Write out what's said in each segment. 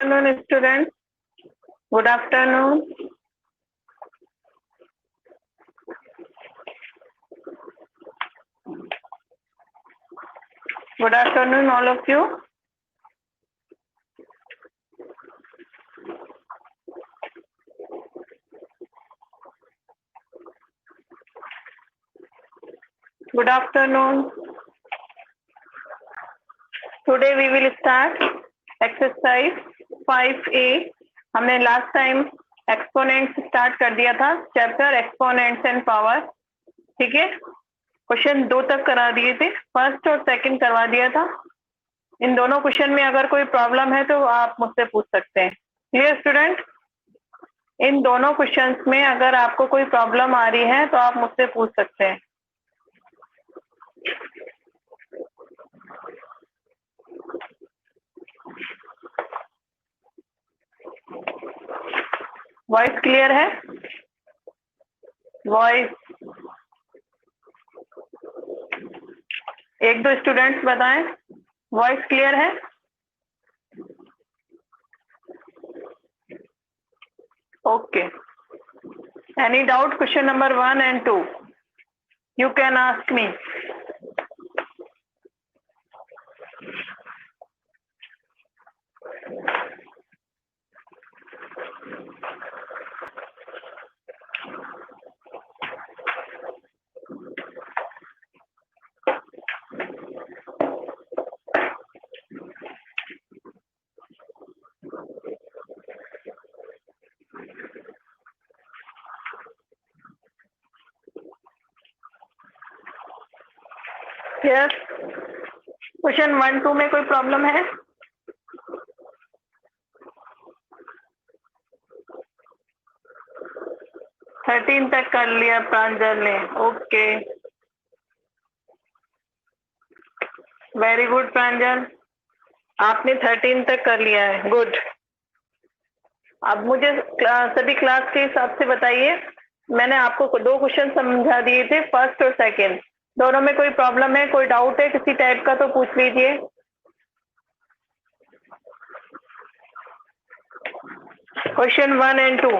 afternoon, students. Good afternoon. Good afternoon, all of you. Good afternoon. Today we will start exercise 5A. हमने last time exponents start कर दिया था, chapter exponents and power. ठीक है, question 2 तक करा दिए थे, फर्स्ट और सेकंड करवा दिया था. इन दोनों क्वेश्चन में अगर कोई प्रॉब्लम है तो आप मुझसे पूछ सकते हैं. Clear student? इन दोनों क्वेश्चंस में अगर आपको कोई प्रॉब्लम आ रही है तो आप मुझसे पूछ सकते हैं. वॉइस क्लियर है? वॉइस एक दो स्टूडेंट्स बताएं, वॉइस क्लियर है? Okay. Any doubt question number 1 and 2? You can ask me. Yes. Question 1 2 में कोई प्रॉब्लम है? थर्टीन तक कर लिया प्रांजल ने. ओके, वेरी गुड प्रांजल, आपने 13 तक कर लिया है. गुड. अब मुझे सभी क्लास के हिसाब से बताइए, मैंने आपको 2 क्वेश्चन समझा दिए थे, फर्स्ट और सेकंड. दोनों में कोई प्रॉब्लम है, कोई डाउट है किसी टाइप का तो पूछ लीजिए. Question 1 and 2,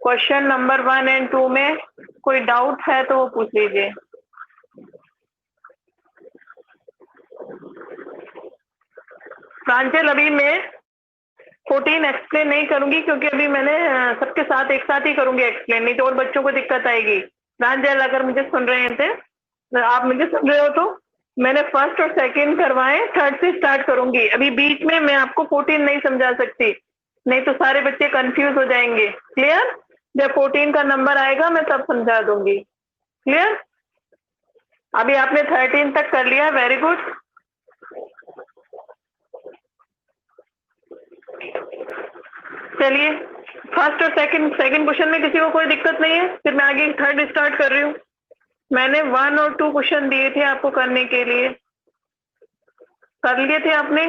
question number 1 and 2 में कोई डाउट है तो वो पूछ लीजिए. प्रांजल, अभी मैं 14 एक्सप्लेन नहीं करूंगी क्योंकि अभी मैंने सबके साथ एक साथ ही करूंगी एक्सप्लेन, नहीं तो और बच्चों को दिक्कत आएगी. प्रांजल, अगर मुझे सुन रहे थे, आप मुझे सुन रहे हो तो मैंने फर्स्ट और सेकंड करवाए, थर्ड से स्टार्ट करूंगी. अभी बीच में मैं आपको 14 नहीं समझा सकती, नहीं तो सारे बच्चे कंफ्यूज हो जाएंगे. क्लियर? जब 14 का नंबर आएगा मैं तब समझा दूंगी. क्लियर? अभी आपने 13 तक कर लिया, वेरी गुड. चलिए, फर्स्ट और सेकंड क्वेश्चन में किसी को कोई दिक्कत नहीं है, फिर मैं आगे थर्ड स्टार्ट कर रही हूँ. मैंने 1 और 2 क्वेश्चन दिए थे आपको करने के लिए, कर लिए थे आपने?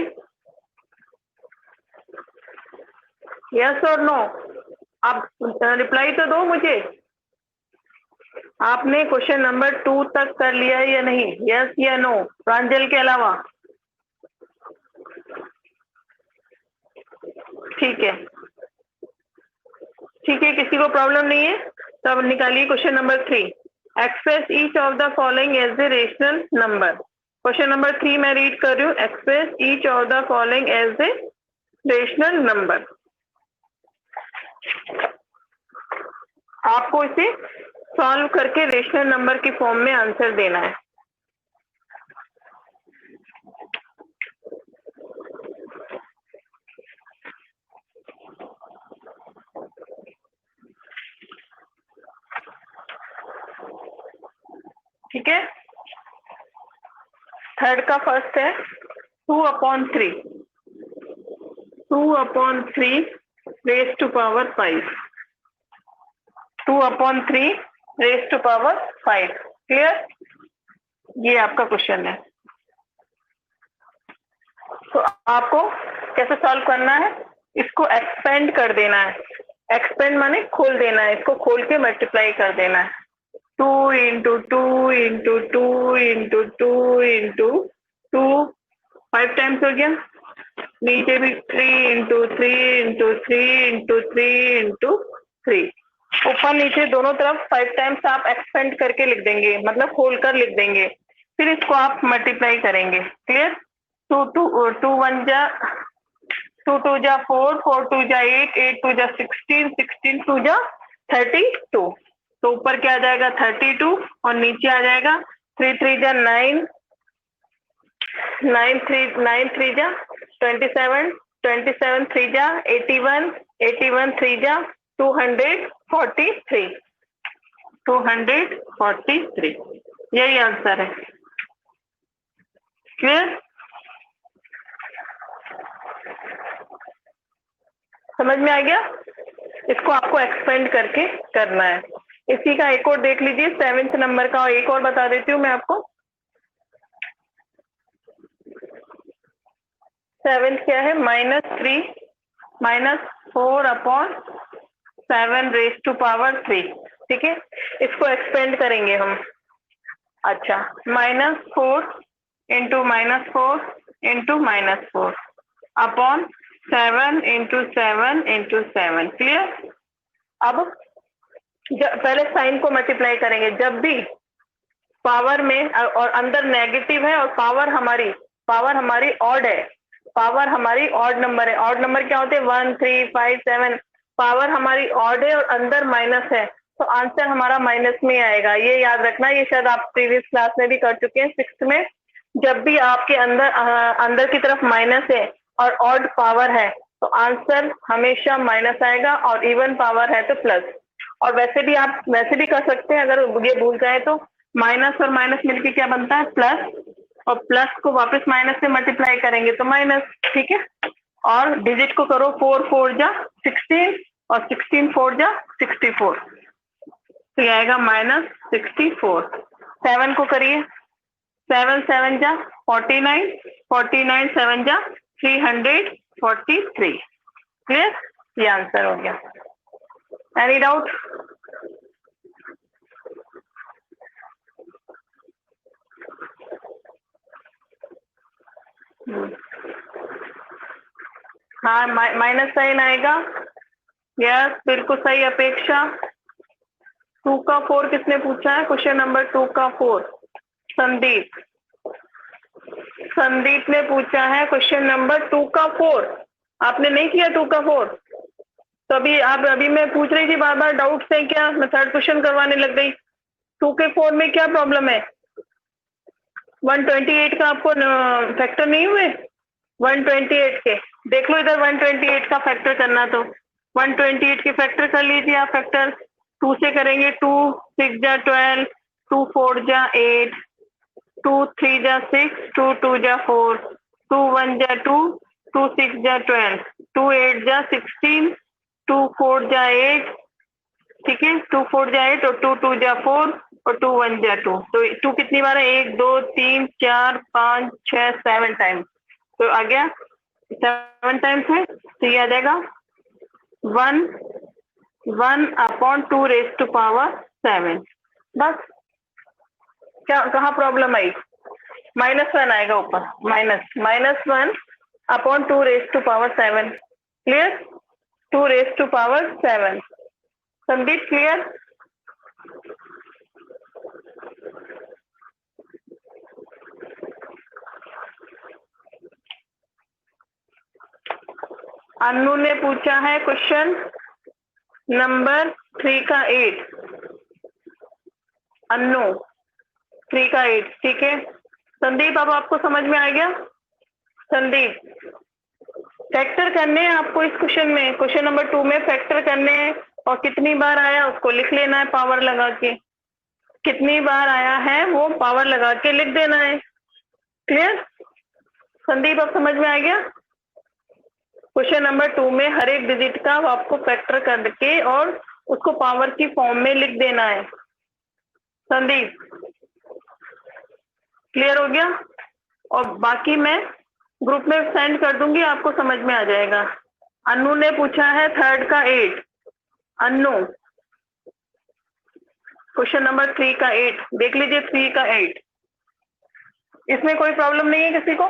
यस और नो? आप रिप्लाई तो दो मुझे. आपने क्वेश्चन नंबर 2 तक कर लिया है या नहीं? यस या नो, प्रांजल के अलावा? ठीक है, ठीक है, किसी को प्रॉब्लम नहीं है. तब निकालिए question number 3. Express each of the following as a rational number. Question number 3 मैं रीड कर रही हूँ. Express each of the following as a rational number. आपको इसे सॉल्व करके रेशनल नंबर की फॉर्म में आंसर देना है. ठीक है, थर्ड का फर्स्ट है 2/3. 2/3 raise to power 5. 2/3 raise to power 5. Clear? ये आपका क्वेश्चन है. तो आपको कैसे सॉल्व करना है? इसको एक्सपेंड कर देना है. एक्सपेंड माने खोल देना है, इसको खोल के मल्टीप्लाई कर देना है. 2 into 2 into 2 into 2 into 2, 5 times हो गया. नीचे भी 3 × 3 × 3 × 3 × 3। ऊपर नीचे दोनों तरफ 5 टाइम्स आप एक्सपेंड करके लिख देंगे, मतलब खोल कर लिख देंगे। फिर इसको आप मल्टीप्लाई करेंगे। क्लियर? 2 जा 4, 4 2 जा 8, 8 2 जा 16, 16 2 जा 32। तो ऊपर क्या आ जाएगा 32 और नीचे आ जाएगा 3 3 जा 9, 9 3 जा 27, 27 3 जा 81, 81 3 जा 243, 243। यही आंसर है। क्लियर? समझ में आ गया? इसको आपको एक्सपेंड करके करना है। इसी का एक और देख लीजिए, 7th नंबर का एक और बता देती हूँ मैं आपको। 7th क्या है? -3 -4/7⁻³ ठीक है, इसको एक्सपेंड करेंगे हम। अच्छा, -4 × -4 × -4 अपॉन 7 × 7 × 7। क्लियर? अब पहले साइन को मल्टीप्लाई करेंगे। जब भी पावर में और अंदर नेगेटिव है और पावर हमारी ऑड है, पावर हमारी ऑड नंबर है। ऑड नंबर क्या होते हैं? 1 3 5 7। पावर हमारी ऑड है और अंदर माइनस है, तो आंसर हमारा माइनस में आएगा। ये याद रखना, ये शायद आप प्रीवियस क्लास में भी कर चुके हैं 6th में। जब भी आपके अंदर की तरफ माइनस है और ऑड पावर है तो आंसर हमेशा माइनस आएगा, और इवन पावर है तो प्लस। और वैसे भी आप वैसे भी कर सकते हैं, अगर ये भूल जाए तो माइनस और माइनस मिलके क्या बनता है? प्लस, और प्लस को वापस माइनस से मल्टीप्लाई करेंगे तो माइनस। ठीक है, और डिजिट को करो, 4 4 जा 16 और 16 4 जा 64, तो ये आएगा -64। 7 को करिए, 7 7 जा 49, 49 7 जा 343। क्लियर? ये आंसर हो गया। Any doubt? हाँ, माइनस साइन आएगा। यस, बिल्कुल सही अपेक्षा। 2 का 4 किसने पूछा है? क्वेश्चन नंबर 2 का 4 संदीप ने पूछा है क्वेश्चन नंबर 2 का 4। आपने नहीं किया 2 का 4? तो अभी मैं पूछ रही थी, बार बार डाउट से क्या मैं थर्ड क्वेश्चन करवाने लग गई। 2 के 4 में क्या प्रॉब्लम है? 128 का आपको फैक्टर नहीं हुए? 128 के देख लो इधर, 128 का फैक्टर करना तो 128 के फैक्टर कर लीजिए आप। फैक्टर 2 से करेंगे, 2 6 जा 12, 2 4 जा 8, 2 3 जा 6, 2 2 जा 4, 2 1 जा 2, 2 6 जा 12, 2 8 जा 16, 2 4 जा 8। ठीक है, 2 4 जा 8 और 2 2 जा 4 और 2 1 जा 2। तो 2 कितनी बार है? 1 2 3 4 5 6 7 टाइम्स। तो आ गया 7 टाइम्स है, तो ये आ जाएगा 1/2⁻7। बस, क्या कहाँ प्रॉब्लम आई? -1 आएगा ऊपर, -1/2⁻7। क्लियर? 2⁻7। संदीप क्लियर? अन्नू ने पूछा है क्वेश्चन नंबर 3 का 8। अन्नू 3 का 8। ठीक है संदीप, अब आपको समझ में आ गया? संदीप, फैक्टर करने हैं आपको इस क्वेश्चन में, क्वेश्चन नंबर 2 में फैक्टर करने हैं, और कितनी बार आया उसको लिख लेना है पावर लगा के। कितनी बार आया है वो पावर लगा के लिख देना है। क्लियर? संदीप, अब समझ में आ गया? क्वेश्चन नंबर 2 में हर एक डिजिट का आपको फैक्टर करके और उसको पावर की फॉर्म में लिख देना है। संदीप, क्लियर हो गया? और बाकी मैं ग्रुप में सेंड कर दूंगी, आपको समझ में आ जाएगा। अन्नू ने पूछा है 3rd का 8। अन्नू, क्वेश्चन नंबर 3 का 8 देख लीजिए। 3 का 8, इसमें कोई प्रॉब्लम नहीं है किसी को?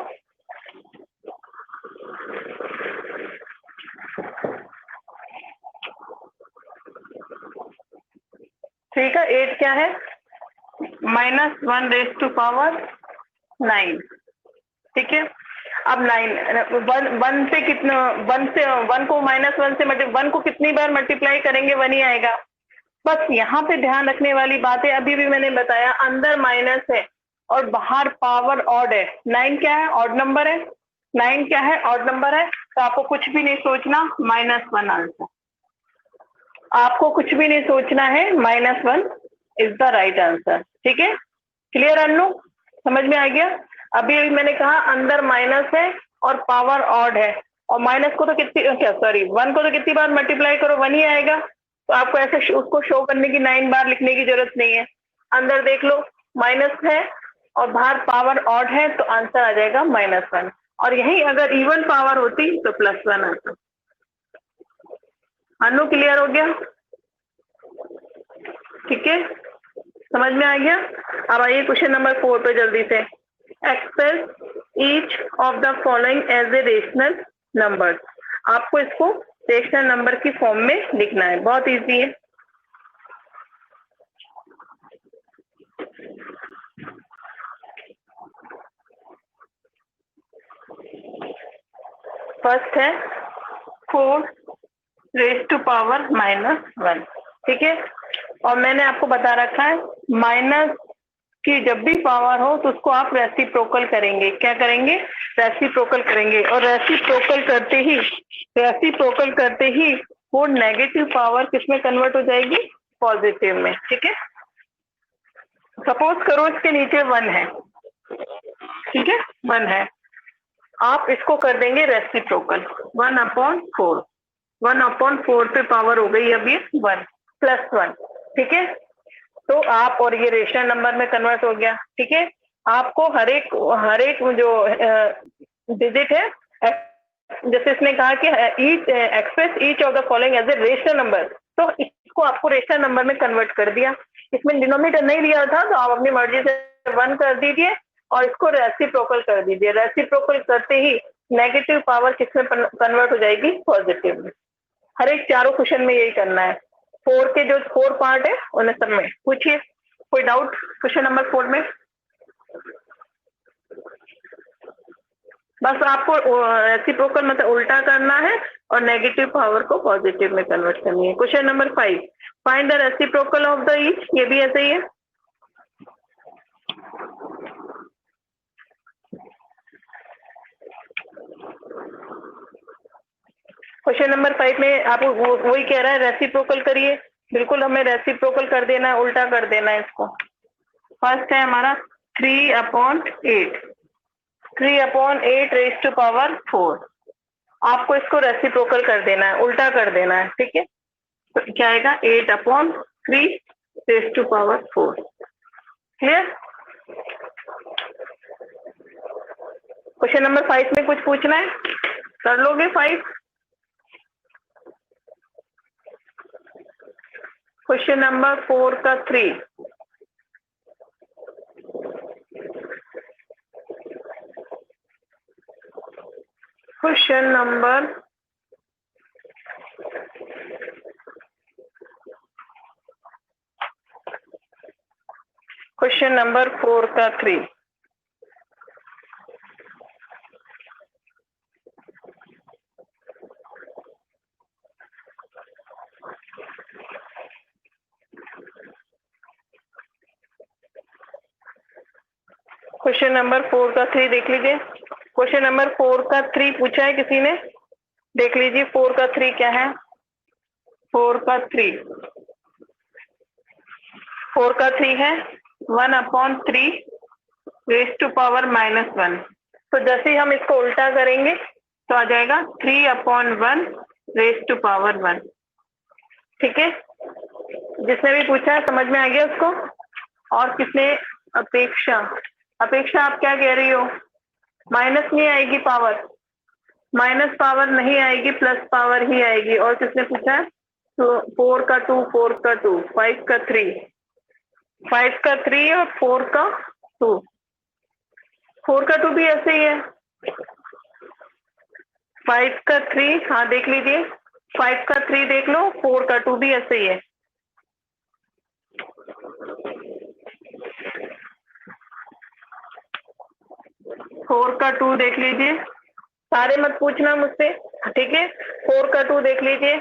3 का 8 क्या है, -1⁻9। ठीक है, अब 9 1 से कितना, 1 से 1 को -1 से 1 को कितनी बार मल्टीप्लाई करेंगे, 1 ही आएगा। बस यहाँ पे ध्यान रखने वाली बात है, अभी भी मैंने बताया अंदर माइनस है और बाहर पावर ऑड है। 9 क्या है, ऑड नंबर है। 9 क्या है, ऑड नंबर है, तो आपको कुछ भी नहीं सोचना, -1 आंसर। आपको कुछ भी नहीं सोचना है, -1 इज द राइट आंसर। ठीक है, क्लियर अन्नू, समझ में आ गया। अभी अभी मैंने कहा अंदर माइनस है और पावर ऑड है, और माइनस को तो कितनी, क्या सॉरी, 1 को तो कितनी बार मल्टीप्लाई करो, 1 ही आएगा। तो आपको ऐसे उसको शो करने की 9 बार लिखने की जरूरत नहीं है। अंदर देख लो माइनस है और बाहर पावर ऑड है, तो आंसर आ जाएगा -1। और यही अगर इवन पावर होती तो +1 आता। अनु क्लियर हो गया, ठीक है, समझ में आ गया। अब आइए क्वेश्चन नंबर 4 पे जल्दी से। Express each of the following as a rational number. आपको इसको रेशनल नंबर की फॉर्म में लिखना है, बहुत इजी है। फर्स्ट है 4⁻⁻1। ठीक है, और मैंने आपको बता रखा है माइनस की जब भी पावर हो तो उसको आप रेसिप्रोकल करेंगे। क्या करेंगे, रेसिप्रोकल करेंगे। और रेसिप्रोकल करते ही वो नेगेटिव पावर किसमें कन्वर्ट हो जाएगी, पॉजिटिव में। ठीक है, सपोज करो इसके नीचे 1 है, ठीक है, 1 है, आप इसको कर देंगे रेसिप्रोकल, 1/4। 1/4 पे पावर हो गई अभी 1 +1। ठीक है, तो आप, और ये रेशनल नंबर में कन्वर्ट हो गया। ठीक है, आपको हर एक जो डिजिट है, जैसे इसने कहा कि each express each of the following as a rational number, तो इसको आपको रेशनल नंबर में कन्वर्ट कर दिया। इसमें डिनोमिनेटर नहीं दिया था तो आप अपनी मर्जी से 1 कर दीजिए और इसको रेसिप्रोकल कर दीजिए। रेसिप्रोकल करते ही नेगेटिव पावर किसमें कन्वर्ट हो जाएगी, पॉजिटिव में। हर एक चारों क्वेश्चन में यही करना है। 4 के जो 4 पार्ट है उन्हें सब में पूछिए, कोई डाउट क्वेश्चन नंबर 4 में। बस आपको रेसिप्रोकल मतलब उल्टा करना है और नेगेटिव पावर को पॉजिटिव में कन्वर्ट करनी है। Question number 5, find the reciprocal of the each. ये भी ऐसे ही है। क्वेश्चन नंबर 5 में आपको वही कह रहा है, रेसिप्रोकल करिए। बिल्कुल हमें रेसिप्रोकल कर देना है, उल्टा कर देना है इसको। फर्स्ट है हमारा 3/8, 3/8⁴। आपको इसको रेसिप्रोकल कर देना है, उल्टा कर देना है। ठीक है, तो क्या आएगा, 8/3⁴। क्लियर। क्वेश्चन नंबर 5 में कुछ पूछना है, कर लोगे 5। क्वेश्चन नंबर 4 का 3, क्वेश्चन नंबर 4 का 3, क्वेश्चन नंबर 4 का 3 देख लीजिए। क्वेश्चन नंबर 4 का 3 पूछा है किसी ने, देख लीजिए 4 का 3 क्या है। 4 का 3 है 1/3⁻1। तो जैसे ही हम इसको उल्टा करेंगे तो आ जाएगा 3/1⁻1। ठीक है, जिसने भी पूछा है समझ में आ गया उसको। और किसने अपेक्षा आप क्या कह रही हो, माइनस नहीं आएगी पावर, माइनस पावर नहीं आएगी, प्लस पावर ही आएगी। और किसने पूछा है, तो 4 का 2, 5 का 3, 5 का 3 और 4 का 2। 4 का 2 भी ऐसे ही है, 5 का 3, हाँ देख लीजिए, 5 का 3 देख लो, 4 का 2 भी ऐसे ही है। 4 का 2 देख लीजिए, सारे मत पूछना मुझसे, ठीक है। 4 का 2 देख लीजिए,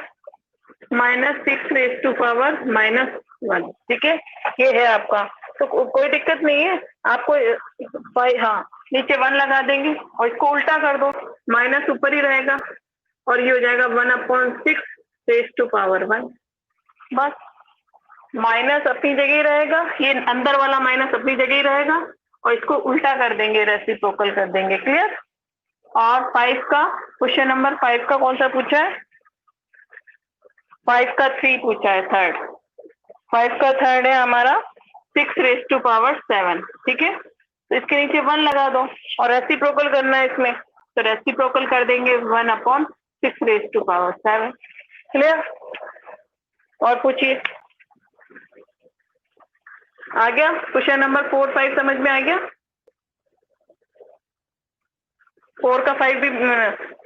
-6 रेज टू पावर -1, ठीक है। ये है आपका, तो कोई दिक्कत नहीं है आपको। हाँ, नीचे 1 लगा देंगे और इसको उल्टा कर दो, माइनस ऊपर ही रहेगा और ये हो जाएगा 1/6 रेज टू पावर 1। बस, माइनस अपनी जगह ही रहेगा, ये अंदर वाला माइनस अपनी जगह ही रहेगा और इसको उल्टा कर देंगे, रेसिप्रोकल कर देंगे। क्लियर। और 5 का, क्वेश्चन नंबर 5 का कौन सा पूछा है? 5 का 3 पूछा है, थर्ड। 5 का थर्ड है हमारा 6 रेज टू पावर 7, ठीक है। तो इसके नीचे 1 लगा दो और रेसिप्रोकल करना है इसमें, तो रेसिप्रोकल कर देंगे 1/6 रेज टू पावर 7। क्लियर। और पूछिए, आ गया? क्वेश्चन नंबर 4, 5 समझ में आ गया? 4 का 5 भी,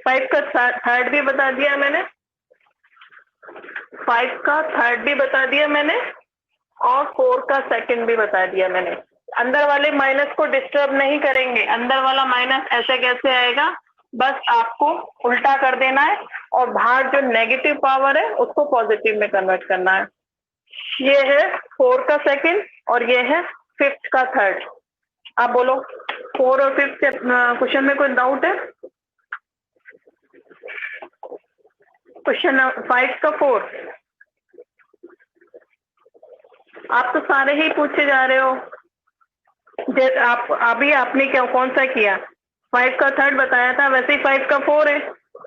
5 का थर्ड भी बता दिया मैंने, 5 का थर्ड भी बता दिया मैंने और 4 का सेकंड भी बता दिया मैंने। अंदर वाले माइनस को डिस्टर्ब नहीं करेंगे, अंदर वाला माइनस ऐसे कैसे आएगा, बस आपको उल्टा कर देना है और बाहर जो नेगेटिव पावर है उसको पॉजिटिव में कन्वर्ट करना है। ये है 4 का सेकंड और ये है 5th का थर्ड। आप बोलो, 4 और 5th से क्वेश्चन में कोई डाउट है? क्वेश्चन 5 का 4 आप तो सारे ही पूछे जा रहे हो। आप अभी आपने क्या कौन सा किया? 5 का थर्ड बताया था, वैसे ही 5 का 4 है,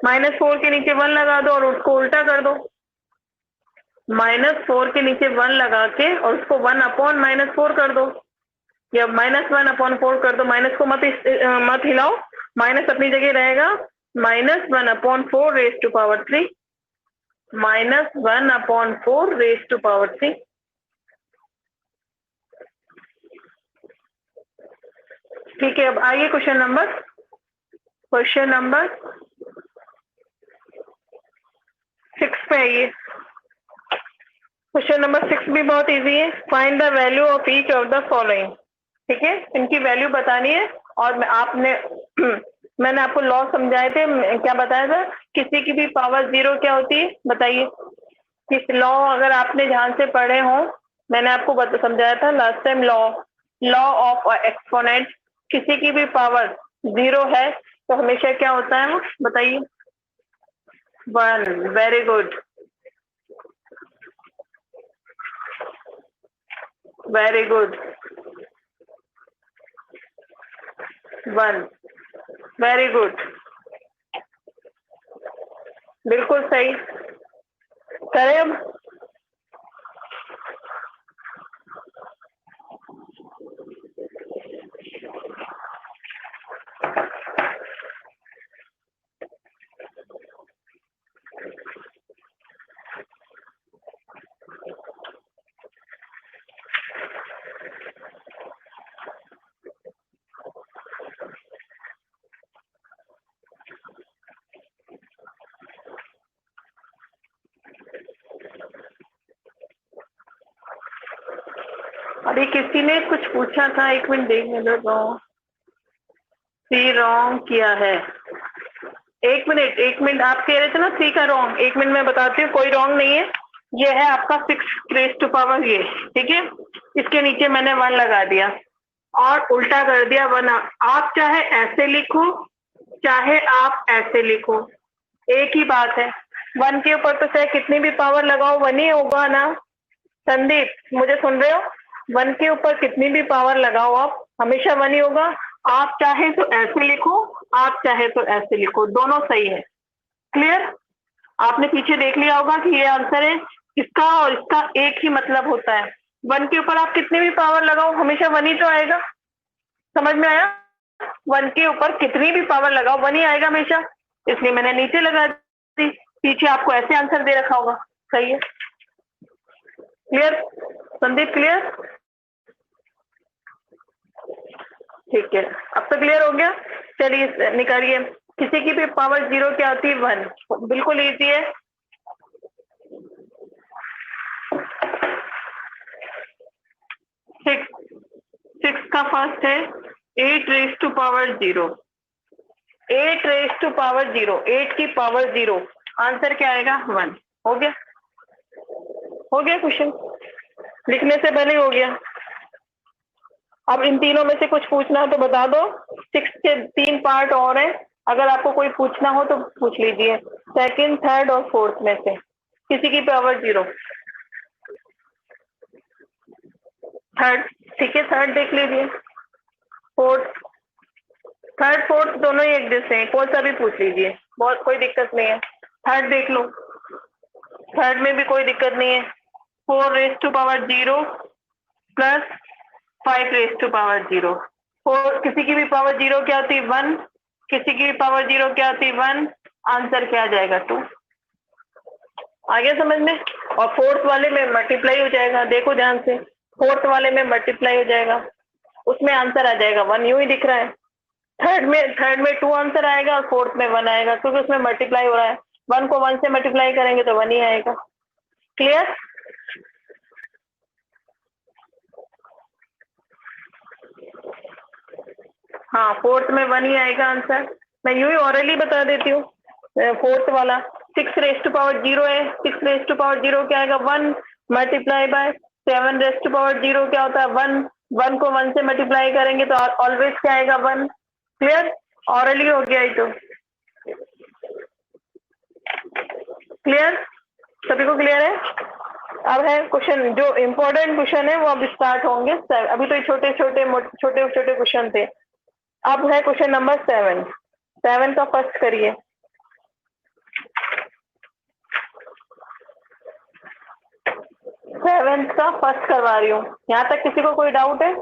-4 के नीचे 1 लगा दो और उसको उल्टा कर दो। -4 के नीचे 1 लगा के और उसको 1/-4 कर दो, या -1/4 कर दो। माइनस को मत हिलाओ, माइनस अपनी जगह रहेगा। -1/4 raise to power 3, -1/4 raise to power 3। ठीक है, अब आइए क्वेश्चन नंबर 6 पे आइए। क्वेश्चन नंबर 6 भी बहुत इजी है। Find the value of each of the following, ठीक है। इनकी वैल्यू बतानी है और मैंने आपको लॉ समझाए थे, क्या बताया था? किसी की भी पावर 0 क्या होती है, बताइए। किस लॉ, अगर आपने ध्यान से पढ़े हो, मैंने आपको समझाया था last time, law of exponent. किसी की भी पावर 0 है तो हमेशा क्या होता है वो बताइए? 1। Very good, very good, 1। Very good, बिल्कुल सही। करें अब? अभी किसी ने कुछ पूछा था, 1 मिनट देखने दो। 3 रॉन्ग किया है। 1 मिनट, आप कह रहे थे ना 3 का रॉन्ग। 1 मिनट मैं बताती हूँ, कोई रॉन्ग नहीं है। ये है आपका 6 रेज टू पावर ये, ठीक है। इसके नीचे मैंने 1 लगा दिया और उल्टा कर दिया 1। आप चाहे ऐसे लिखो चाहे आप ऐसे लिखो, एक ही बात है। 1 के ऊपर तो चाहे कितनी भी पावर लगाओ 1 ही होगा ना। संदीप, मुझे सुन रहे हो? 1 के ऊपर कितनी भी पावर लगाओ आप, हमेशा 1 ही होगा। आप चाहे तो ऐसे लिखो, आप चाहे तो ऐसे लिखो, दोनों सही है। क्लियर? आपने पीछे देख लिया होगा कि ये आंसर है, इसका और इसका एक ही मतलब होता है। 1 के ऊपर आप कितनी भी पावर लगाओ हमेशा 1 ही तो आएगा। समझ में आया? 1 के ऊपर कितनी भी पावर लगाओ 1 ही आएगा हमेशा, इसलिए मैंने नीचे लगा दी। पीछे आपको ऐसे आंसर दे रखा होगा। सही है। क्लियर संदीप? क्लियर? ठीक है, अब तो क्लियर हो गया। चलिए निकालिए, किसी की भी पावर 0 क्या होती है? 1। बिल्कुल इजी है। सिक्स का फर्स्ट है 8 raise to power 0, 8 raise to power 0, 8 की पावर 0, आंसर क्या आएगा 1। हो गया क्वेश्चन, लिखने से पहले हो गया। अब इन तीनों में से कुछ पूछना हो तो बता दो। 6 के 3 पार्ट और हैं, अगर आपको कोई पूछना हो तो पूछ लीजिए, सेकंड, थर्ड और फोर्थ में से किसी की पावर 0। थर्ड, ठीक है, थर्ड देख लीजिए। फोर्थ, थर्ड फोर्थ दोनों ही एक जैसे हैं, कौन सा भी पूछ लीजिए, बहुत कोई दिक्कत नहीं है। थर्ड देख लो, थर्ड में भी कोई दिक्कत नहीं है। 4 raise to power 0 plus 5 raise to power 0। किसी की भी पावर 0 क्या होती है 1, किसी की भी पावर 0 क्या होती है 1, आंसर क्या आ जाएगा 2। आ गया समझ में? और फोर्थ वाले में मल्टीप्लाई हो जाएगा, देखो ध्यान से, फोर्थ वाले में मल्टीप्लाई हो जाएगा, उसमें आंसर आ जाएगा 1, यूं ही दिख रहा है। थर्ड में 2 आंसर आएगा और फोर्थ में 1 आएगा, क्योंकि उसमें मल्टीप्लाई हो रहा है। 1 को 1 से मल्टीप्लाई करेंगे तो 1 ही आएगा। क्लियर? हाँ, फोर्थ में 1 ही आएगा आंसर। मैं यूं ही ऑरली बता देती हूँ। फोर्थ वाला 6 रेज टू पावर 0 है, 6 रेज टू पावर 0 क्या आएगा 1 multiply by 7 raise to power 0 क्या होता है 1, 1 को 1 से मल्टीप्लाई करेंगे तो ऑलवेज क्या आएगा 1। क्लियर? ऑरली हो गया ये तो। क्लियर? सभी को क्लियर है? अब है क्वेश्चन, जो इम्पोर्टेंट क्वेश्चन है वो अब स्टार्ट होंगे। अभी तो छोटे छोटे क्वेश्चन थे। अब है क्वेश्चन नंबर 7 का फर्स्ट करिए। 7 का फर्स्ट करवा रही हूँ। यहाँ तक किसी को कोई डाउट है?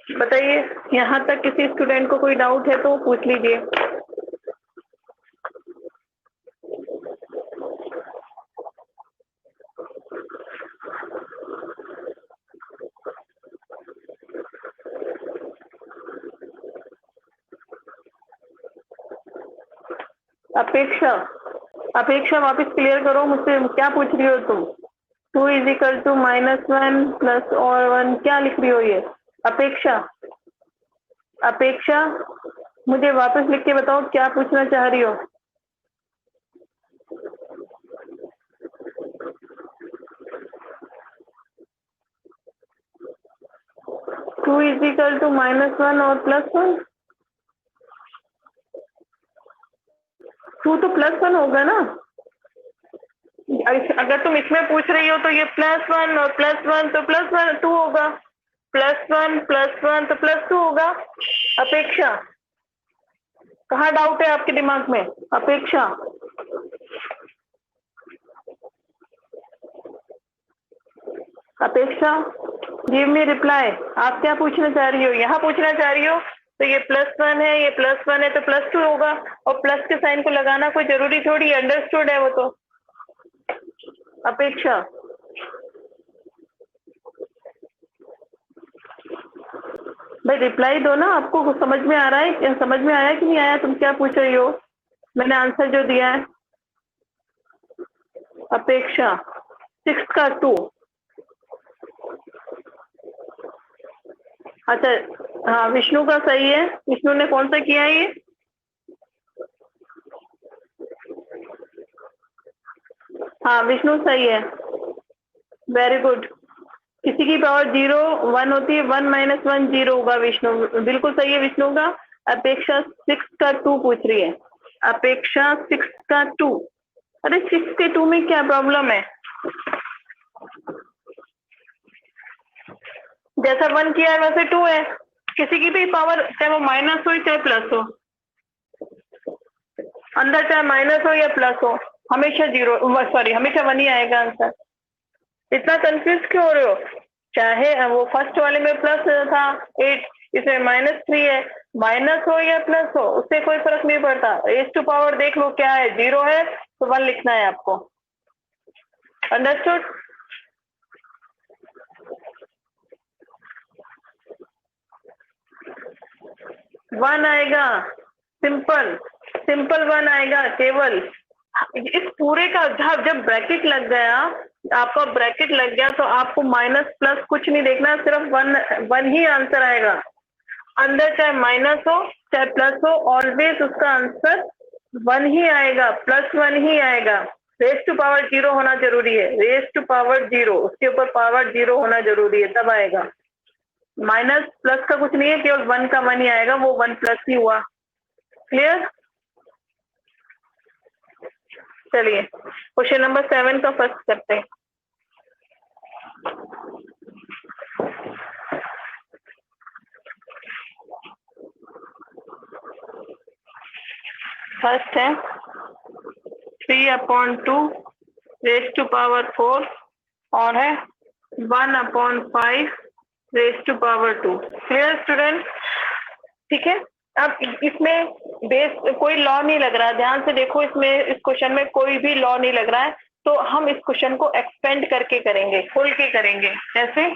बताइए, यहाँ तक किसी स्टूडेंट को कोई डाउट है तो पूछ लीजिए। अपेक्षा वापस क्लियर करो मुझसे, क्या पूछ रही हो तुम? 2 इज इक्वल टू -1 प्लस और 1, क्या लिख रही हो ये? अपेक्षा मुझे वापस लिख के बताओ क्या पूछना चाह रही हो। टू इज इक्वल टू -1 और +1, 2 तो +1 होगा ना। अगर तुम इसमें पूछ रही हो तो ये +1 और +1 तो +1 2 होगा, +1 +1 तो +2 होगा। अपेक्षा, कहाँ डाउट है आपके दिमाग में? अपेक्षा, गिव मी रिप्लाई। आप क्या पूछना चाह रही हो? यहाँ पूछना चाह रही हो तो ये +1 है, ये +1 है तो +2 होगा, और प्लस के साइन को लगाना कोई जरूरी थोड़ी, अंडरस्टूड है वो तो। अपेक्षा, भाई रिप्लाई दो ना, आपको समझ में आ रहा है, समझ में आया कि नहीं आया? तुम क्या पूछ रही हो? मैंने आंसर जो दिया है। अपेक्षा 6 का 2, अच्छा हाँ, विष्णु का सही है। विष्णु ने कौन सा किया है ये? हाँ, विष्णु सही है, वेरी गुड। किसी की पावर 0 1 होती है, 1 - 1 0 होगा। विष्णु बिल्कुल सही है। विष्णु का अपेक्षा 6 का 2 पूछ रही है। अपेक्षा 6 का 2, अरे 6 के 2 में क्या प्रॉब्लम है? जैसा 1 किया है वैसे 2 है। किसी की भी पावर, चाहे वो माइनस हो चाहे प्लस हो, अंदर चाहे माइनस हो या प्लस हो, हमेशा 0, सॉरी हमेशा 1 ही आएगा आंसर। इतना कंफ्यूज क्यों हो रहे हो? चाहे वो फर्स्ट वाले में प्लस था 8, इसमें -3 है, माइनस हो या प्लस हो उससे कोई फर्क नहीं पड़ता। रेज़ टू पावर देख लो क्या है, 0 है तो 1 लिखना है आपको। अंडरस्टूड? वन आएगा, सिंपल 1 आएगा केवल। इस पूरे का जब ब्रैकेट लग गया, आपका ब्रैकेट लग गया तो आपको माइनस प्लस कुछ नहीं देखना, सिर्फ 1 ही आंसर आएगा। अंदर चाहे माइनस हो चाहे प्लस हो, ऑलवेज उसका आंसर 1 ही आएगा, +1 ही आएगा। रेज टू पावर 0 होना जरूरी है, रेज टू पावर 0, उसके ऊपर पावर 0 होना जरूरी है, तब आएगा। माइनस प्लस का कुछ नहीं है, केवल 1 का 1 ही आएगा, वो 1 प्लस ही हुआ। क्लियर? चलिए क्वेश्चन नंबर 7 का फर्स्ट करते हैं। फर्स्ट है 3/2 रेज टू पावर 4 और है 1/5 raise to power 2। Clear student? ठीक है। अब इसमें बेस कोई लॉ नहीं लग रहा, ध्यान से देखो, इसमें इस क्वेश्चन में कोई भी लॉ नहीं लग रहा है, तो हम इस क्वेश्चन को एक्सपेंड करके करेंगे, खोल के करेंगे। कैसे?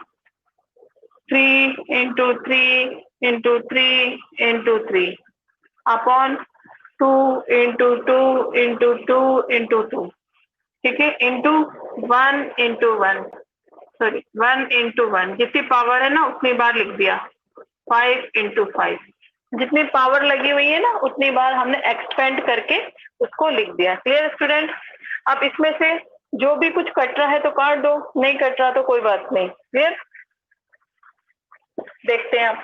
3 × 3 × 3 × 3 अपॉन 2 × 2 × 2 × 2, ठीक है, इंटू 1 × 1, सॉरी 1 × 1, जितनी पावर है ना उतनी बार लिख दिया। 5 × 5, जितनी पावर लगी हुई है ना उतनी बार हमने एक्सपेंड करके उसको लिख दिया। Clear student? अब इसमें से जो भी कुछ कट रहा है तो काट दो, नहीं कट रहा तो कोई बात नहीं। क्लियर? देखते हैं आप,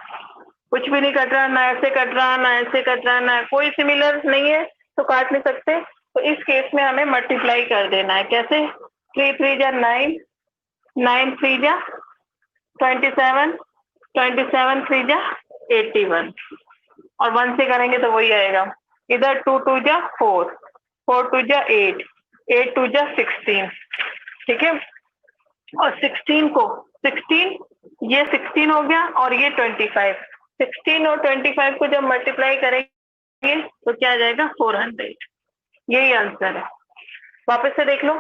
कुछ भी नहीं कट रहा, ना ऐसे कट रहा, ना ऐसे कट रहा, ना कोई सिमिलर नहीं है तो काट नहीं सकते। तो इस केस में हमें मल्टीप्लाई कर देना है। कैसे? 3 × 3 = 9, 9 × 3 = 27, 27 × 3 = 81, और 1 से करेंगे तो वही आएगा। इधर 2 × 2 = 4, 4 × 2 = 8, 8 × 2 = 16, ठीक है। और 16 को 16, ये 16 हो गया और ये 25, 16 और 25 को जब मल्टीप्लाई करेंगे तो क्या आ जाएगा? 400। यही आंसर है। वापस से देख लो,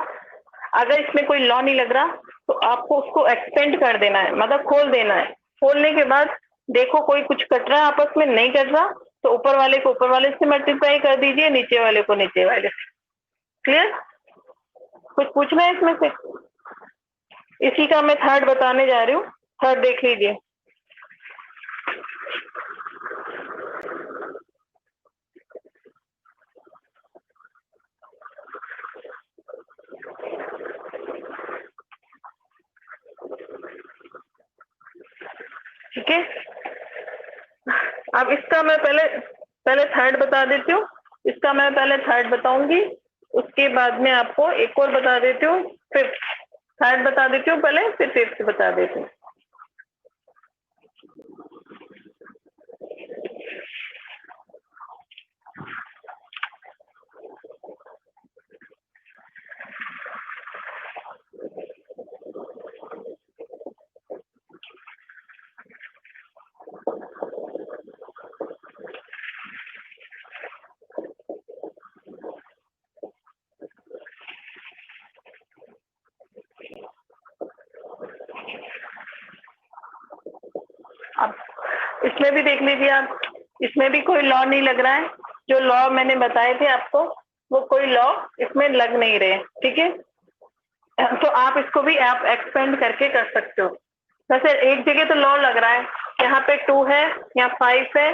अगर इसमें कोई लॉ नहीं लग रहा तो आपको उसको एक्सपेंड कर देना है, मतलब खोल देना है। खोलने के बाद देखो कोई कुछ कट रहा है आपस में, नहीं कट रहा तो ऊपर वाले को ऊपर वाले से मल्टीप्लाई कर दीजिए, नीचे वाले को नीचे वाले से। क्लियर? कुछ पूछना है इसमें से? इसी का मैं थर्ड बताने जा रही हूँ, थर्ड देख लीजिए। ठीक है, अब इसका मैं पहले थर्ड बता देती हूँ, इसका मैं पहले थर्ड बताऊंगी, उसके बाद में आपको एक और बता देती हूँ, फिफ्थ। थर्ड बता देती हूँ पहले, फिर फिफ्थ बता देती हूँ। अब इसमें भी देख लीजिए आप, इसमें भी कोई लॉ नहीं लग रहा है। जो लॉ मैंने बताए थे आपको वो कोई लॉ इसमें लग नहीं रहे। ठीक है, तो आप इसको भी आप एक्सपेंड करके कर सकते हो। वैसे एक जगह तो लॉ लग रहा है, यहाँ पे 2 है या 5 है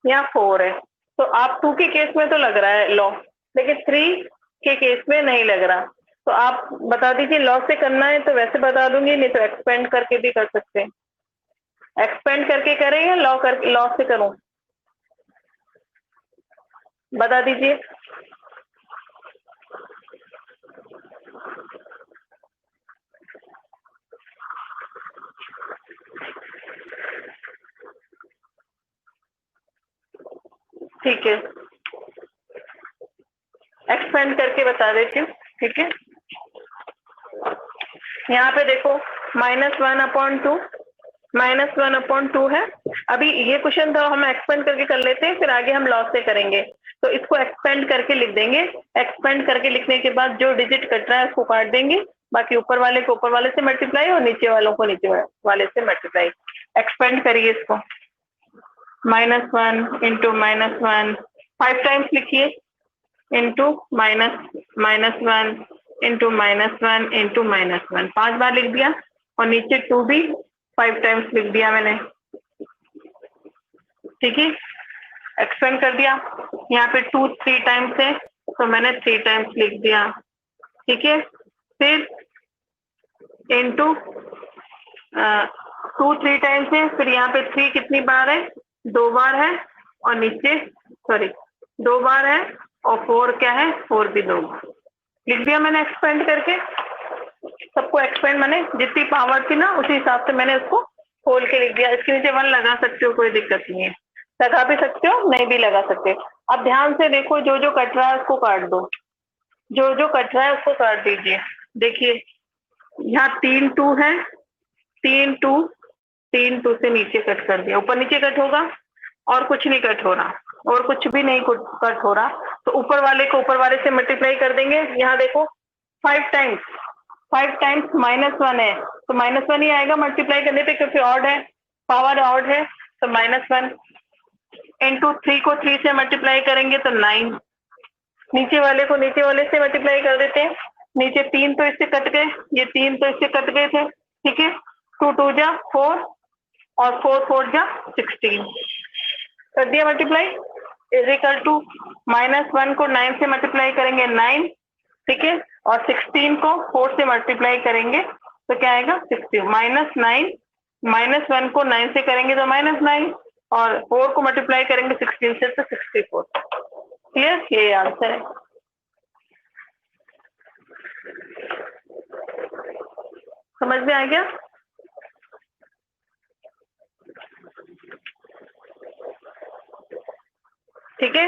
या 4 है, तो आप 2 के केस में तो लग रहा है लॉ, लेकिन 3 के केस में नहीं लग रहा। तो आप बता दीजिए, लॉ से करना है तो वैसे बता दूंगी, नहीं तो एक्सपेंड करके भी कर सकते हैं। एक्सपेंड करके करें या लॉ से करूं? बता दीजिए। ठीक है, एक्सपेंड करके बता देती हूँ। ठीक है, यहाँ पे देखो -1/2, -1/2 है। अभी ये क्वेश्चन था, हम एक्सपेंड करके कर लेते हैं, फिर आगे हम लॉ से करेंगे। तो इसको एक्सपेंड करके लिख देंगे। एक्सपेंड करके लिखने के बाद जो डिजिट कट रहा है उसको काट देंगे, बाकी ऊपर वाले को ऊपर वाले से मल्टीप्लाई और नीचे वालों को नीचे वाले से मल्टीप्लाई। एक्सपेंड करिए इसको, -1 × -1, 5 टाइम्स लिखिए, इंटू -1 × -1 5 बार लिख दिया, और नीचे 2 भी 5 टाइम्स लिख दिया मैंने। ठीक है, एक्सपेंड कर दिया। यहाँ पे 2 3 टाइम्स है तो मैंने 3 टाइम्स लिख दिया, ठीक है। फिर इंटू 2 3 टाइम्स है, फिर यहाँ पे 3 कितनी बार है, 2 बार है, और नीचे सॉरी 2 बार है, और 4 क्या है, 4 भी 2 लिख दिया मैंने एक्सपेंड करके। सबको एक्सपेंड मैंने जितनी पावर थी ना उसी हिसाब से मैंने उसको खोल के लिख दिया। इसके नीचे 1 लगा सकते हो, कोई दिक्कत नहीं है, लगा भी सकते हो, नहीं भी लगा सकते। अब ध्यान से देखो, जो जो कट रहा है उसको काट दो, जो जो कट रहा है उसको काट दीजिए। देखिए यहाँ 3 2 है, 3 2 3 2 से नीचे कट कर दिया, ऊपर नीचे कट होगा और कुछ नहीं कट हो रहा, और कुछ भी नहीं कट हो रहा, तो ऊपर वाले को ऊपर वाले से मल्टीप्लाई कर देंगे। यहाँ देखो 5 टाइम्स -1 है तो -1 ही आएगा मल्टीप्लाई करने पे, क्योंकि ऑड है, पावर ऑड है, तो -1 इंटू 3 को 3 से मल्टीप्लाई करेंगे तो 9, नीचे वाले को नीचे वाले से मल्टीप्लाई कर देते हैं। नीचे 3 तो इससे कट गए, ये 3 तो इससे कट गए थे, ठीक है। 2 2 जा 4 और 4 4 जा 16 कर दिया मल्टीप्लाई, इज इक्वल टू -1 को 9 से मल्टीप्लाई करेंगे 9, ठीक है, और 16 को 4 से मल्टीप्लाई करेंगे तो क्या आएगा 60, -9 -1 को 9 से करेंगे तो -9, और 4 को मल्टीप्लाई करेंगे 16 से तो 64। क्लियर, ये आंसर है। समझ में आ गया? ठीक है,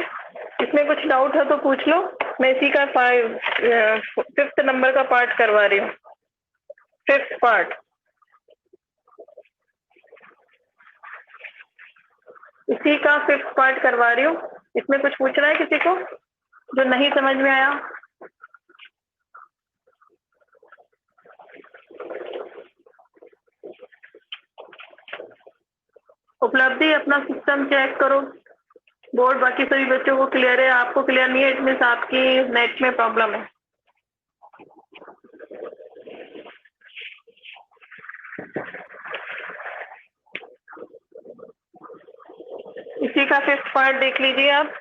इसमें कुछ डाउट है तो पूछ लो। मैं इसी का 5th नंबर का पार्ट करवा रही हूँ, 5th पार्ट। इसी का 5th पार्ट करवा रही हूँ। इसमें कुछ पूछना है किसी को जो नहीं समझ में आया? उपलब्धि अपना सिस्टम चेक करो, बोर्ड बाकी सभी बच्चों को क्लियर है, आपको क्लियर नहीं है, इट मीन्स आपकी नेट में प्रॉब्लम है। इसी का 5th पार्ट देख लीजिए आप।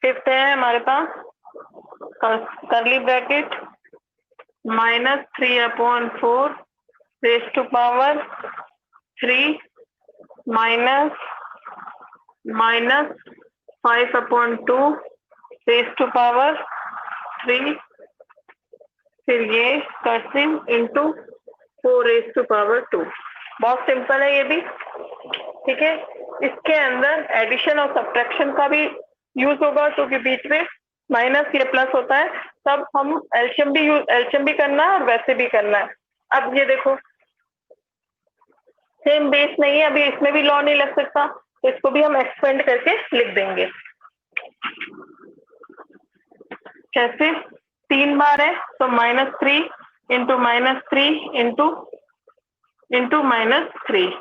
5th है हमारे पास, करली bracket -3/4 raise to power 3 -5/2 raise to power 3, फिर ये cursive into 4 raise to power 2। बहुत सिंपल है ये भी, ठीक है। इसके अंदर एडिशन और सब्ट्रैक्शन का भी यूज होगा, क्योंकि बीच में माइनस या प्लस होता है, तब हम एलसीएम भी करना है और वैसे भी करना है। अब ये देखो सेम बेस नहीं है, अभी इसमें भी लॉ नहीं लग सकता, तो इसको भी हम एक्सपेंड करके लिख देंगे। कैसे? 3 बार है तो -3 इंटू -3 इंटू -3,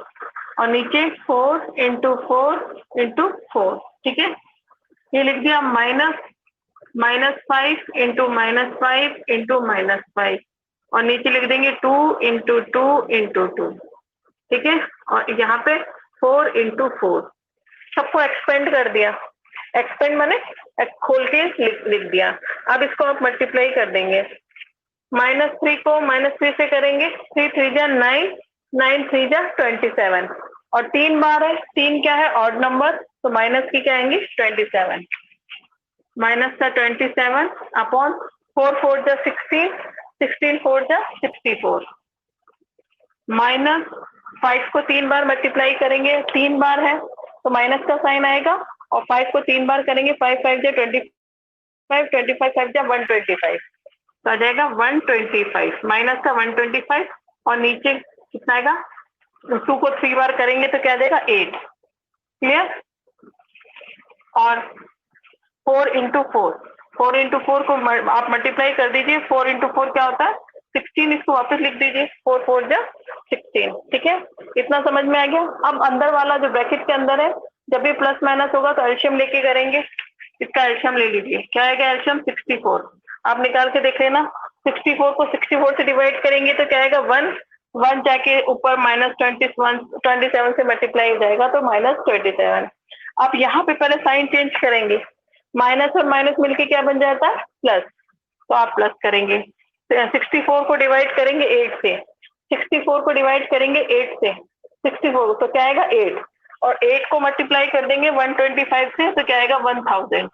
और नीचे 4 इंटू 4 इंटू 4, ठीक है। ये लिख दिया -5 इंटू -5 इंटू -5, और नीचे लिख देंगे 2 इंटू 2 इंटू 2, ठीक है। और यहाँ पे 4 इंटू 4, सबको एक्सपेंड कर दिया। एक्सपेंड मैंने खोल के लिख दिया। अब इसको आप मल्टीप्लाई कर देंगे, -3 को -3 से करेंगे, 3 3 जा 9, 9 3 जा 27, और 3 बार है, 3 क्या है, ऑड नंबर, तो माइनस की क्या आएंगी 27, माइनस का 27 अपॉन 4 4 जा 16, 16 4 जा 64, -5 को 3 बार मल्टीप्लाई करेंगे, 3 बार है तो माइनस का साइन आएगा, और 5 को 3 बार करेंगे, 5 5 जा 25, 25 5 जा 125, तो आ जाएगा 125, माइनस का 125, और नीचे कितना आएगा, 2 को 3 बार करेंगे तो क्या देगा 8। क्लियर? और 4 इंटू 4 को आप मल्टीप्लाई कर दीजिए, 4 इंटू 4 क्या होता है 16, इसको वापस लिख दीजिए, 4 4 जा 16, ठीक है। इतना समझ में आ गया? अब अंदर वाला जो ब्रैकेट के अंदर है, जब भी प्लस माइनस होगा तो एलसीएम लेके करेंगे। इसका एलसीएम ले लीजिए, क्या आएगा एलसीएम 64, आप निकाल के देख लेना। 64 को 64 से डिवाइड करेंगे तो क्या आएगा 1 जाके ऊपर -27 से मल्टीप्लाई हो जाएगा तो -27। आप यहाँ पे पहले साइन चेंज करेंगे, माइनस और माइनस मिलके क्या बन जाता है प्लस, तो आप प्लस करेंगे। 64 को डिवाइड करेंगे 8 से, 64 को डिवाइड करेंगे 8 से, 64 तो क्या आएगा 8, और 8 को मल्टीप्लाई कर देंगे 125 से तो क्या आएगा 1000,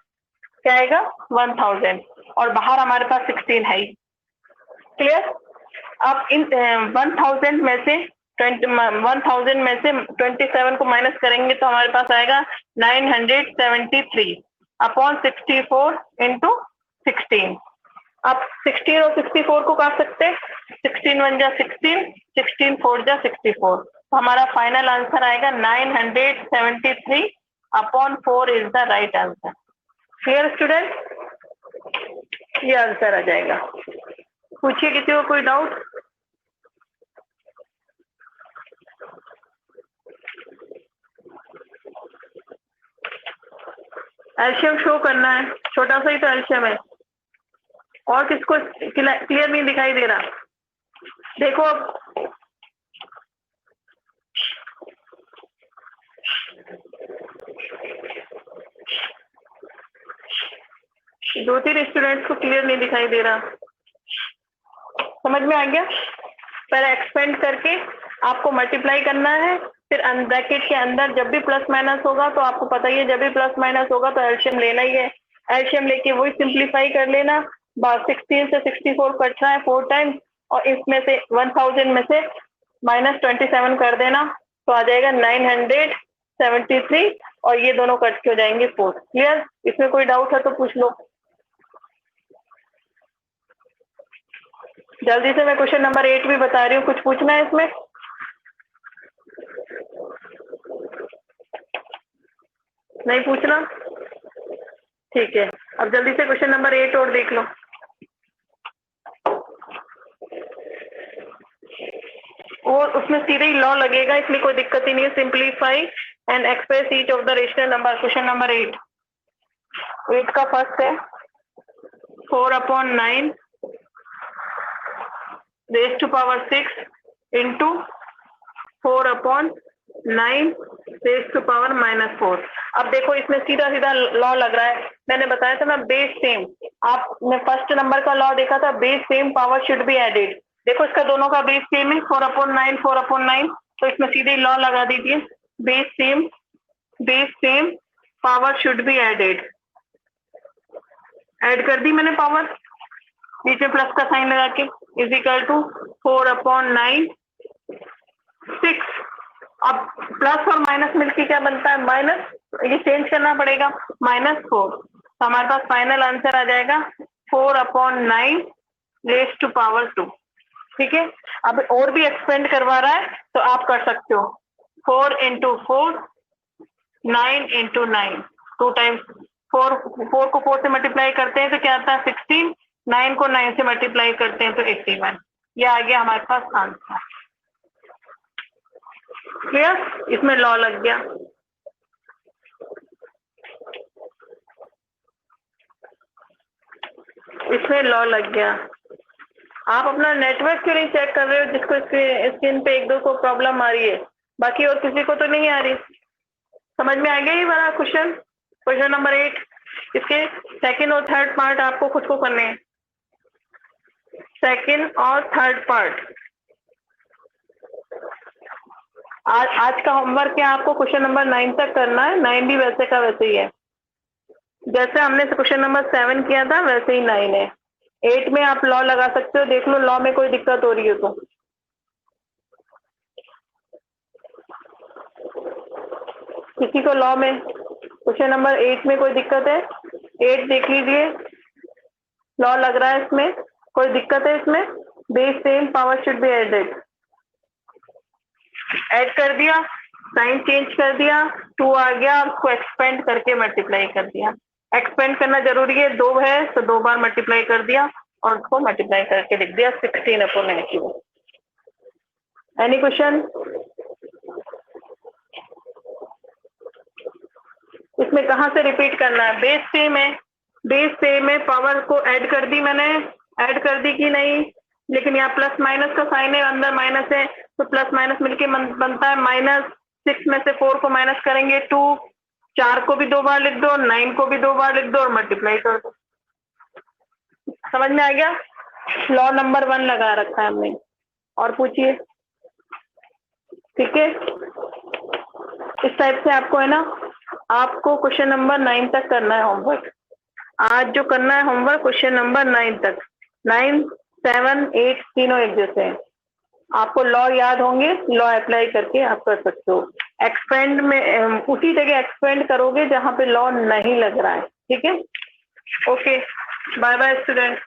क्या आएगा 1000, और बाहर हमारे पास 16 है ही। क्लियर? अब इन 1000 में से 1000 में से 27 को माइनस करेंगे तो हमारे पास आएगा 973 अपॉन 64 इंटू 16। अब 16 और 64 को काट सकते हैं, 16 1 जा 16, 16 4 जा 64, तो हमारा फाइनल आंसर आएगा 973 upon 4 is the right answer. Clear student? ये आंसर आ जाएगा। पूछिए किसी को कोई डाउट? एल्शियम शो करना है, छोटा सा ही तो एल्शियम है, और किसको क्लियर नहीं दिखाई दे रहा? देखो अब दो तीन स्टूडेंट्स को क्लियर नहीं दिखाई दे रहा, समझ में आ गया? पहले एक्सपेंड करके आपको मल्टीप्लाई करना है, फिर ब्रैकेट के अंदर जब भी प्लस माइनस होगा तो आपको पता ही है, जब भी प्लस माइनस होगा तो एल्शियम लेना ही है, एल्शियम लेके वही सिंप्लीफाई कर लेना। 16 से 64 कटना है 4 टाइम्स, और इसमें से 1000 में से -27 कर देना तो आ जाएगा 973, और ये दोनों कट के हो जाएंगे 4। क्लियर? इसमें कोई डाउट है तो पूछ लो। जल्दी से मैं क्वेश्चन नंबर 8 भी बता रही हूँ, कुछ पूछना है इसमें? नहीं पूछना? ठीक है, अब जल्दी से क्वेश्चन नंबर 8 और देख लो। और उसमें सीधे ही लॉ लगेगा, इसलिए कोई दिक्कत ही नहीं है। Simplify and express each of the rational number. Question number 8 का फर्स्ट है 4/9 raise to power 6 into 4/9 raise to power -4। अब देखो इसमें सीधा सीधा लॉ लग रहा है, मैंने बताया था ना बेस सेम, आपने फर्स्ट नंबर का लॉ देखा था, base same power should be added. देखो इसका दोनों का बेस सेम है 4/9 तो इसमें सीधे लॉ लगा दीजिए, base same power should be added. Add कर दी मैंने पावर, नीचे प्लस का साइन लगा के, इज इक्वल टू 4/9 6। अब प्लस और माइनस मिलके क्या बनता है माइनस, ये चेंज करना पड़ेगा -4, तो हमारे पास फाइनल आंसर आ जाएगा 4/9 रेज टू पावर 2। ठीक है, अब और भी एक्सपेंड करवा रहा है तो आप कर सकते हो 4 × 4 9 × 9 2 टाइम्स 4 को 4 से मल्टीप्लाई करते हैं तो क्या आता है 16, 9 को 9 से मल्टीप्लाई करते हैं तो 81। ये आ गया हमारे पास आंसर। क्लियर? इसमें लॉ लग गया। इसमें लॉ लग गया। आप अपना नेटवर्क क्यों नहीं चेक कर रहे हो, जिसको स्क्रीन पे एक दो को प्रॉब्लम आ रही है, बाकी और किसी को तो नहीं आ रही? समझ में आ गया ये वाला क्वेश्चन नंबर 8? इसके सेकंड और थर्ड पार्ट आपको खुद को करने हैं, सेकंड और थर्ड पार्ट। आज का होमवर्क क्या आपको क्वेश्चन नंबर 9 तक करना है, 9 भी वैसे का वैसे ही है, जैसे हमने क्वेश्चन नंबर 7 किया था वैसे ही 9 है। 8 में आप लॉ लगा सकते हो, देख लो लॉ में कोई दिक्कत हो रही हो तो। किसी को लॉ में क्वेश्चन नंबर 8 में कोई दिक्कत है? 8 देख लीजिए, लॉ लग रहा है इसमें, कोई दिक्कत है इसमें? Base same power should be added, add कर दिया, साइन चेंज कर दिया, 2 आ गया, उसको एक्सपेंड करके मल्टीप्लाई कर दिया। एक्सपेंड करना जरूरी है, 2 है तो 2 बार मल्टीप्लाई कर दिया और उसको मल्टीप्लाई करके लिख दिया 16/9। Any question? इसमें कहाँ से रिपीट करना है? बेस सेम है, बेस सेम है, पावर को ऐड कर दी मैंने, ऐड कर दी कि नहीं? लेकिन यहाँ प्लस माइनस का साइन है, अंदर माइनस है तो प्लस माइनस मिलके बनता है -6 में से 4 को माइनस करेंगे 2, 4 को भी 2 बार लिख दो, 9 को भी 2 बार लिख दो और मल्टीप्लाई कर दो। समझ में आ गया? लॉ नंबर 1 लगा रखा है हमने। और पूछिए। ठीक है, इस टाइप से आपको है ना, आपको क्वेश्चन नंबर 9 तक करना है होमवर्क। आज जो करना है होमवर्क क्वेश्चन नंबर 9 तक। 9, 7, 8 तीनों एक जैसे हैं। आपको लॉ याद होंगे, लॉ अप्लाई करके आप कर सकते हो। एक्सपेंड में उसी जगह एक्सपेंड करोगे जहां पे लॉ नहीं लग रहा है। ठीक है, ओके, बाय बाय स्टूडेंट।